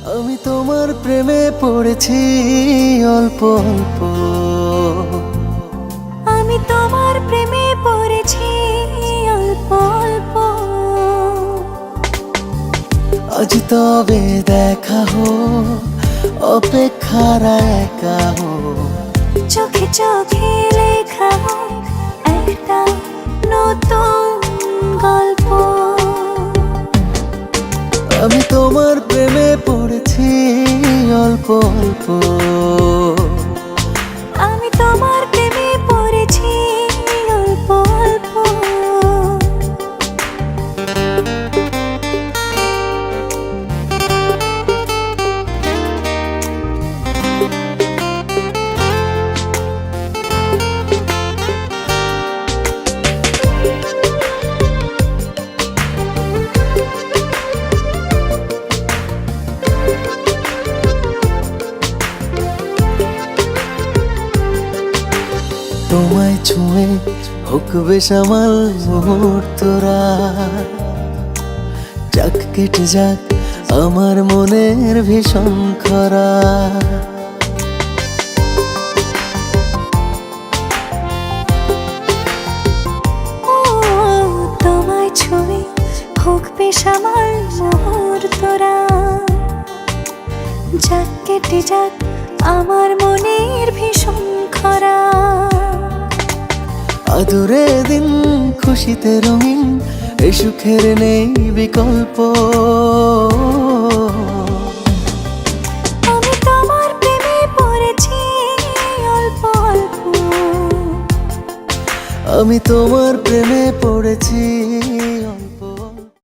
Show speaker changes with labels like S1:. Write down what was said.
S1: আমি তোমার প্রেমে পড়েছি অল্প অল্প।
S2: আমি তোমার প্রেমে পড়েছি অল্প অল্প।
S1: আজ তবে দেখা হো, অপেক্ষার একা হো।
S2: চোখে চোখে লেখা একটা নতুন গল্প।
S1: আমি তোমার প্রেমে পড়েছি অল্প অল্প।
S2: আমি তোমার প্রেমে পড়েছি অল্প অল্প।
S1: তোমায় ছুঁয়ে হোক বেসামাল মুহূর্তরা, যাক কেটে যাক আমার মনের ভীষণ খরা।
S2: ও তোমায় ছুঁয়ে হোক বেসামাল মুহূর্তরা, যাক কেটে যাক আমার মনের ভীষণ খরা।
S1: আদুরে দিন খুশিতে রঙিন, এ সুখের নেই বিকল্প।
S2: আমি তোমার প্রেমে পড়েছি অল্প অল্প।
S1: আমি তোমার প্রেমে পড়েছি